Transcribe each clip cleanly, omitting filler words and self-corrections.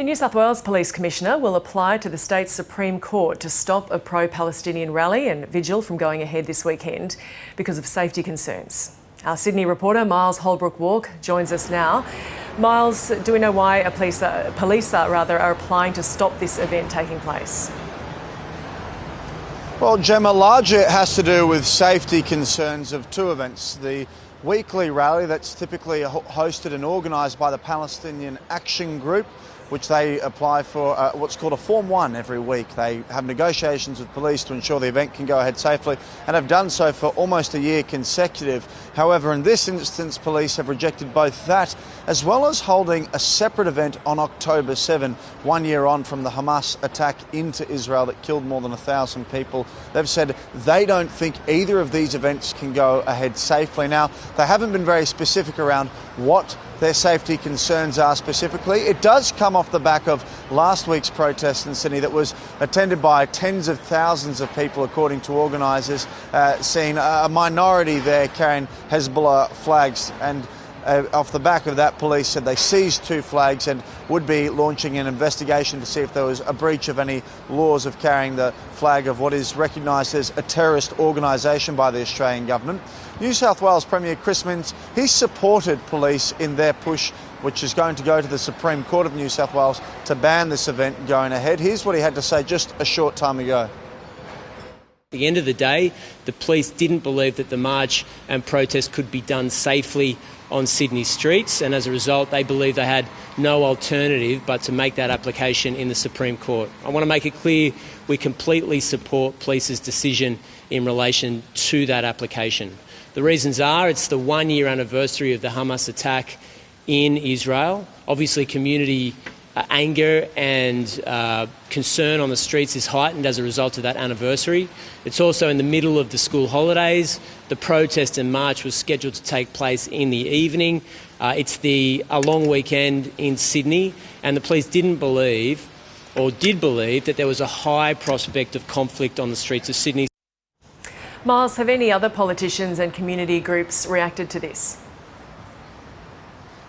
The New South Wales Police Commissioner will apply to the state's Supreme Court to stop a pro-Palestinian rally and vigil from going ahead this weekend because of safety concerns. Our Sydney reporter Miles Holbrook-Walk joins us now. Miles, do we know why police are applying to stop this event taking place? Well, Gemma, largely it has to do with safety concerns of two events. The weekly rally that's typically hosted and organised by the Palestinian Action Group, which they apply for what's called a Form 1 every week. They have negotiations with police to ensure the event can go ahead safely and have done so for almost a year consecutive. However, in this instance, police have rejected both that as well as holding a separate event on October 7, 1 year on from the Hamas attack into Israel that killed more than 1,000 people. They've said they don't think either of these events can go ahead safely. Now, they haven't been very specific around what their safety concerns are specifically. It does come off the back of last week's protest in Sydney that was attended by tens of thousands of people, according to organisers, seeing a minority there carrying Hezbollah flags. And off the back of that, police said they seized two flags and would be launching an investigation to see if there was a breach of any laws of carrying the flag of what is recognised as a terrorist organisation by the Australian government. New South Wales Premier Chris Minns, he supported police in their push, which is going to go to the Supreme Court of New South Wales to ban this event going ahead. Here's what he had to say just a short time ago. At the end of the day, the police didn't believe that the march and protest could be done safely on Sydney streets, and as a result they believed they had no alternative but to make that application in the Supreme Court. I want to make it clear we completely support police's decision in relation to that application. The reasons are it's the 1 year anniversary of the Hamas attack in Israel. Obviously community anger and concern on the streets is heightened as a result of that anniversary. It's also in the middle of the school holidays. The protest and march was scheduled to take place in the evening. It's a long weekend in Sydney, and the police did believe that there was a high prospect of conflict on the streets of Sydney. Miles, have any other politicians and community groups reacted to this?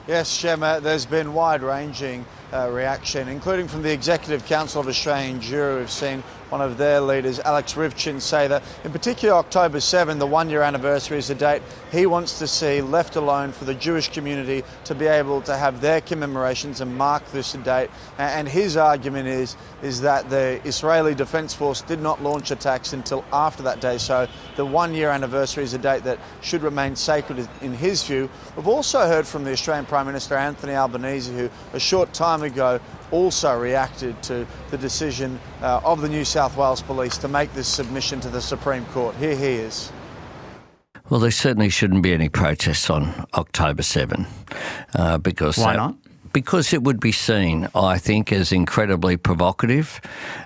Yes, Gemma, there's been wide-ranging reaction, including from the Executive Council of Australian Jewry. We've seen one of their leaders, Alex Rivchin, say that in particular October 7, the 1 year anniversary, is a date he wants to see left alone for the Jewish community to be able to have their commemorations and mark this date. And his argument is that the Israeli Defence Force did not launch attacks until after that day, so the 1 year anniversary is a date that should remain sacred in his view. We've also heard from the Australian Prime Minister Anthony Albanese, who a short time ago also reacted to the decision of the New South Wales Police to make this submission to the Supreme Court. Here he is. Well, there certainly shouldn't be any protests on October 7 because... Why not? Because it would be seen, I think, as incredibly provocative.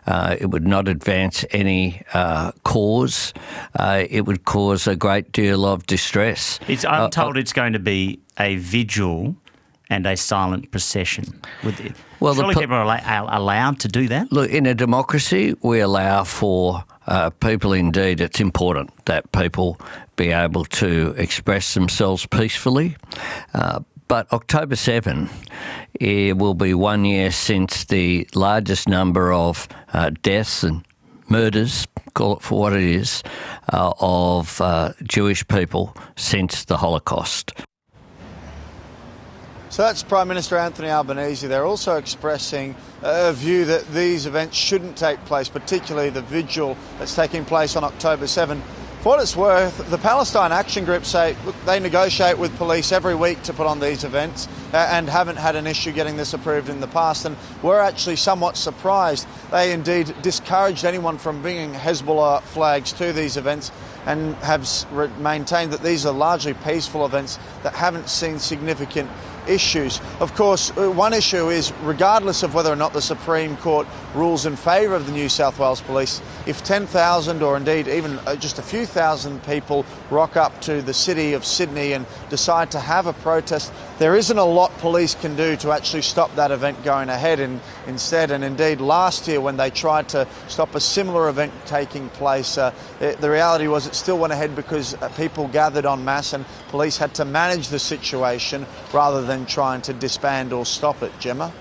It would not advance any cause. It would cause a great deal of distress. I'm told it's going to be a vigil and a silent procession. Well, surely people are allowed to do that? Look, in a democracy, we allow for people indeed. It's important that people be able to express themselves peacefully. But October 7, it will be 1 year since the largest number of deaths and murders, call it for what it is, of Jewish people since the Holocaust. So that's Prime Minister Anthony Albanese. They're also expressing a view that these events shouldn't take place, particularly the vigil that's taking place on October 7. For what it's worth, the Palestine Action Group say, look, they negotiate with police every week to put on these events and haven't had an issue getting this approved in the past, and we're actually somewhat surprised. They indeed discouraged anyone from bringing Hezbollah flags to these events and have maintained that these are largely peaceful events that haven't seen significant issues. Of course, one issue is, regardless of whether or not the Supreme Court rules in favour of the New South Wales Police, if 10,000 or indeed even just a few thousand people rock up to the city of Sydney and decide to have a protest, there isn't a lot police can do to actually stop that event going ahead. Instead, and indeed last year when they tried to stop a similar event taking place, the reality was it still went ahead because people gathered en masse and police had to manage the situation rather than trying to disband or stop it. Gemma?